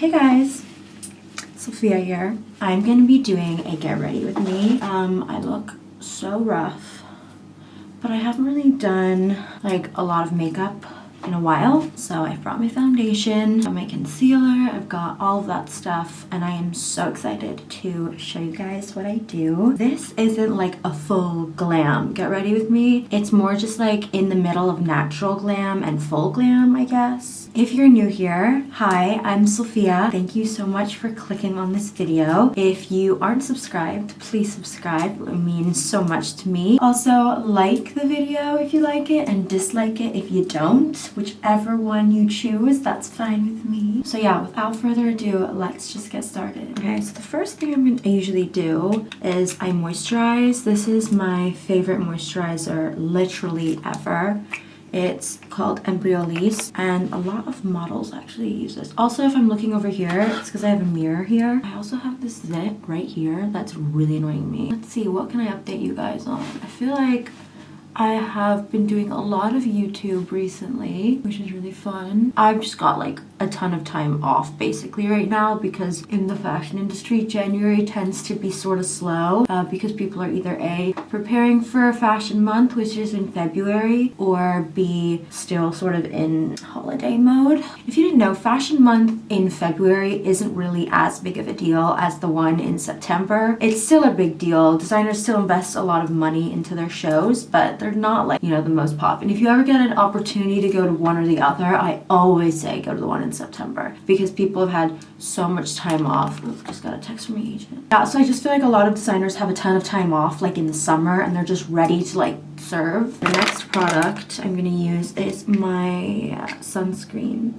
Hey guys, Sophia here. I'm gonna be doing a get ready with me. I look so rough, but I haven't really done like a lot of makeup in a while. So I brought my foundation, got my concealer, I've got all of that stuff, and I am so excited to show you guys what I do. This isn't like a full glam get ready with me. It's more just like in the middle of natural glam and full glam, I guess. If you're new here, hi, I'm Sophia. Thank you so much for clicking on this video. If you aren't subscribed, please subscribe. It means so much to me. Also, like the video if you like it and dislike it if you don't. Whichever one you choose, that's fine with me. So yeah, without further ado, let's just get started. Okay, so the first thing I usually do is I moisturize. This is my favorite moisturizer literally ever. It's called Embryolisse, and a lot of models actually use this. Also, if I'm looking over here, it's because I have a mirror here. I also have this zit right here that's really annoying me. Let's see, what can I update you guys on? I feel like I have been doing a lot of YouTube recently, which is really fun. I've just got like a ton of time off basically right now because in the fashion industry, January tends to be sort of slow because people are either A, preparing for fashion month, which is in February, or B, still sort of in holiday mode. If you didn't know, fashion month in February isn't really as big of a deal as the one in September. It's still a big deal. Designers still invest a lot of money into their shows, but they're not like, you know, the most pop. And if you ever get an opportunity to go to one or the other, I always say go to the one in September because people have had so much time off. Ooh, just got a text from my agent. Yeah, so I just feel like a lot of designers have a ton of time off like in the summer and they're just ready to like serve. The next product I'm gonna use is my sunscreen.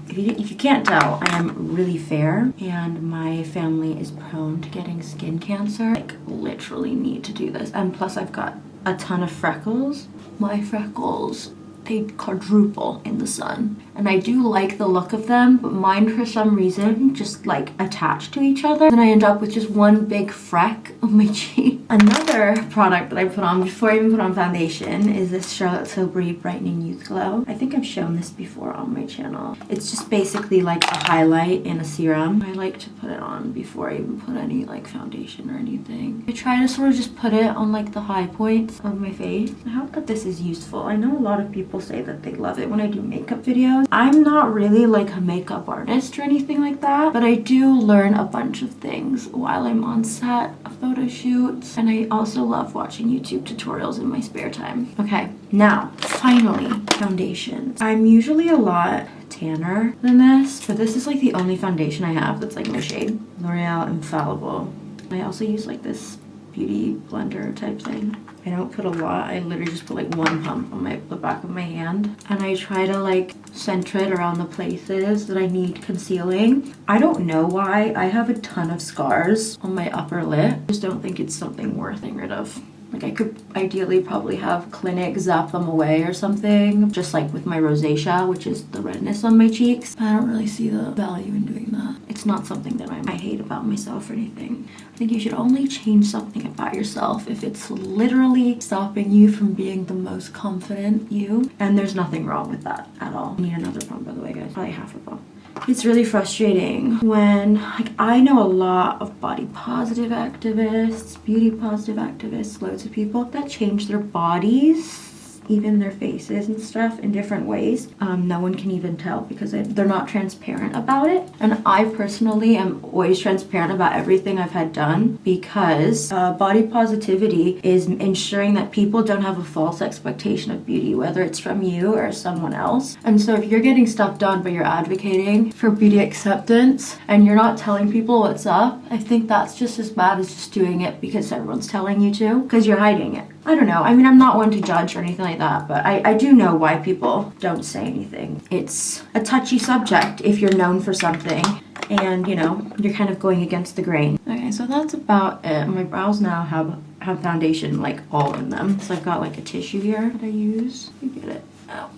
If you can't tell, I am really fair and my family is prone to getting skin cancer. Like literally need to do this. And plus I've got a ton of freckles. My freckles, they quadruple in the sun. And I do like the look of them, but mine for some reason just like attached to each other. Then I end up with just one big freck on my cheek. Another product that I put on before I even put on foundation is this Charlotte Tilbury Brightening Youth Glow. I think I've shown this before on my channel. It's just basically like a highlight in a serum. I like to put it on before I even put any like foundation or anything. I try to sort of just put it on like the high points of my face. I hope that this is useful. I know a lot of people say that they love it when I do makeup videos. I'm not really like a makeup artist or anything like that, but I do learn a bunch of things while I'm on set, photo shoots, and I also love watching YouTube tutorials in my spare time. Okay, now, finally, foundations. I'm usually a lot tanner than this, but this is like the only foundation I have that's like no shade. L'Oreal Infallible. I also use like this beauty blender type thing. I don't put a lot. I literally just put like one pump on the back of my hand. And I try to like center it around the places that I need concealing. I don't know why. I have a ton of scars on my upper lip. I just don't think it's something worth getting rid of. Like I could ideally probably have Clinique zap them away or something, just like with my rosacea, which is the redness on my cheeks. I don't really see the value in doing that. It's not something that I hate about myself or anything. I think you should only change something about yourself if it's literally stopping you from being the most confident you. And there's nothing wrong with that at all. I need another pump, by the way, guys. Probably half a pump. It's really frustrating when, like, I know a lot of body positive activists, beauty positive activists, loads of people that change their bodies, even their faces and stuff in different ways. No one can even tell because they're not transparent about it. And I personally am always transparent about everything I've had done because body positivity is ensuring that people don't have a false expectation of beauty, whether it's from you or someone else. And so if you're getting stuff done but you're advocating for beauty acceptance and you're not telling people what's up, I think that's just as bad as just doing it because everyone's telling you to, because you're hiding it. I don't know. I mean, I'm not one to judge or anything like that, but I do know why people don't say anything. It's a touchy subject if you're known for something and, you know, you're kind of going against the grain. Okay, so that's about it. My brows now have foundation like all in them. So I've got like a tissue here that I use to get it out.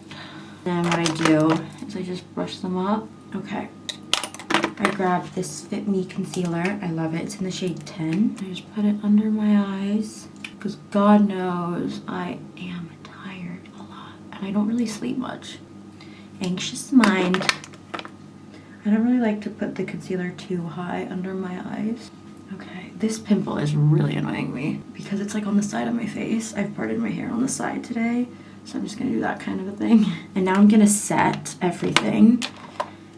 Then what I do is I just brush them up. Okay. I grabbed this Fit Me concealer. I love it. It's in the shade 10. I just put it under my eyes because God knows I am tired a lot and I don't really sleep much. Anxious mind. I don't really like to put the concealer too high under my eyes. Okay, this pimple is really annoying me because it's like on the side of my face. I've parted my hair on the side today, so I'm just gonna do that kind of a thing. And now I'm gonna set everything.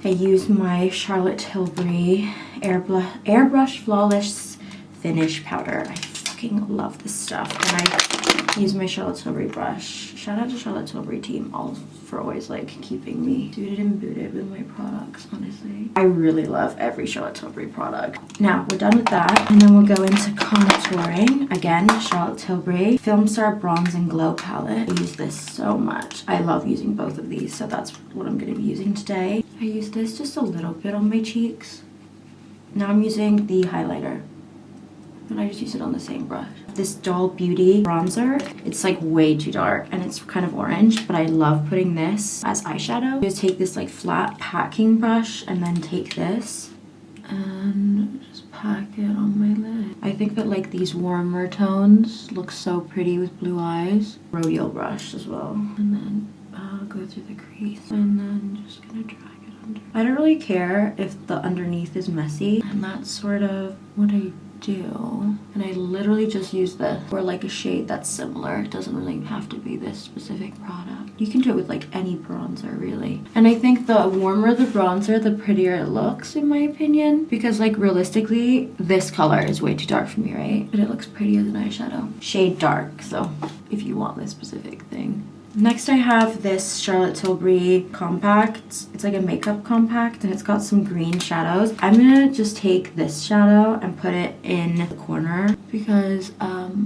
I use my Charlotte Tilbury Airbrush Flawless Finish Powder. I fucking love this stuff. And I use my Charlotte Tilbury brush. Shout out to Charlotte Tilbury team all for always like keeping me suited and booted with my products, honestly. I really love every Charlotte Tilbury product. Now we're done with that, and then we'll go into contouring. Again, Charlotte Tilbury Film Star Bronze and Glow palette. I use this so much. I love using both of these, so that's what I'm going to be using today. I use this just a little bit on my cheeks. Now I'm using the highlighter, and I just use it on the same brush. This Doll Beauty bronzer, it's like way too dark and it's kind of orange, but I love putting this as eyeshadow. Just take this like flat packing brush and then take this and just pack it on my lid. I think that like these warmer tones look so pretty with blue eyes. Rodeo brush as well, and then I'll go through the crease and then just gonna drag it under. I don't really care if the underneath is messy, and that's sort of what I do. And I literally just use this for like a shade that's similar. It doesn't really have to be this specific product. You can do it with like any bronzer really. And I think the warmer the bronzer, the prettier it looks in my opinion, because like realistically this color is way too dark for me, right? But it looks pretty as an eyeshadow. Shade dark, so if you want this specific thing. Next I have this Charlotte Tilbury compact. It's like a makeup compact and it's got some green shadows. I'm gonna just take this shadow and put it in the corner because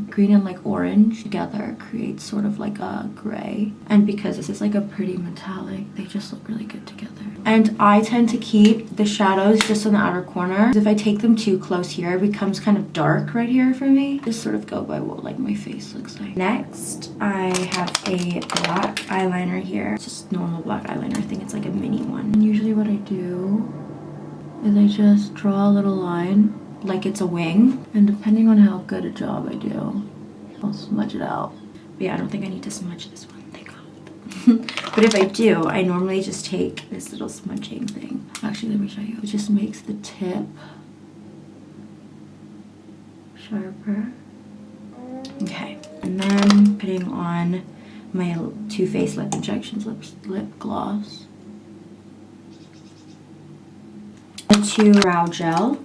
green and like orange together creates sort of like a gray. And because this is like a pretty metallic, they just look really good together. And I tend to keep the shadows just on the outer corner. If I take them too close here, it becomes kind of dark right here for me. Just sort of go by what like my face looks like. Next, I have a black eyeliner here. It's just normal black eyeliner. I think it's like a mini one. And usually what I do is I just draw a little line like it's a wing. And depending on how good a job I do, I'll smudge it out. But yeah, I don't think I need to smudge this one. Thank God. But if I do, I normally just take this little smudging thing. Actually, let me show you. It just makes the tip sharper. Okay. And then putting on my Too Faced Lip Injections lip gloss. Into brow gel.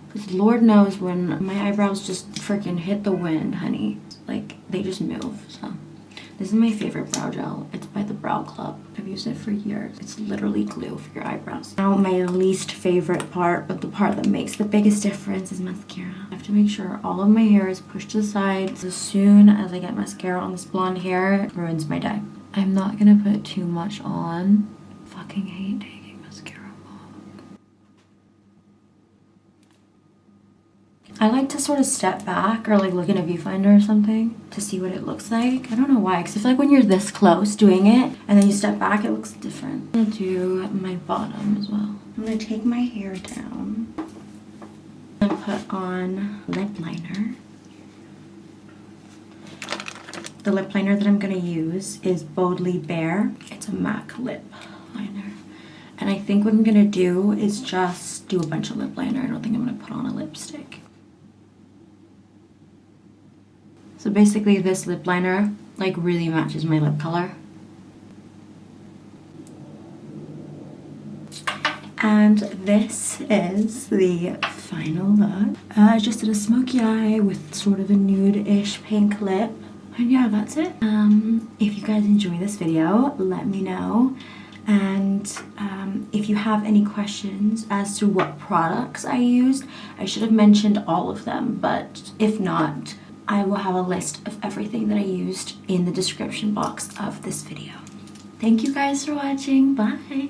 Because Lord knows when my eyebrows just freaking hit the wind, honey. Like, they just move, so. This is my favorite brow gel. It's by the Brow Club. I've used it for years. It's literally glue for your eyebrows. Now my least favorite part, but the part that makes the biggest difference, is mascara. I have to make sure all of my hair is pushed to the side. As soon as I get mascara on this blonde hair, it ruins my day. I'm not gonna put too much on. Fucking hate taking mascara off. I like to sort of step back or like look in a viewfinder or something to see what it looks like. I don't know why, because I feel like when you're this close doing it and then you step back, it looks different. I'm gonna do my bottom as well. I'm gonna take my hair down and put on lip liner. The lip liner that I'm gonna use is Boldly Bare. It's a MAC lip liner. And I think what I'm gonna do is just do a bunch of lip liner. I don't think I'm gonna put on a lipstick. So basically this lip liner like really matches my lip color. And this is the final look. I just did a smoky eye with sort of a nude-ish pink lip. And yeah, that's it. If you guys enjoy this video, let me know. And if you have any questions as to what products I used, I should have mentioned all of them, but if not, I will have a list of everything that I used in the description box of this video. Thank you guys for watching. Bye.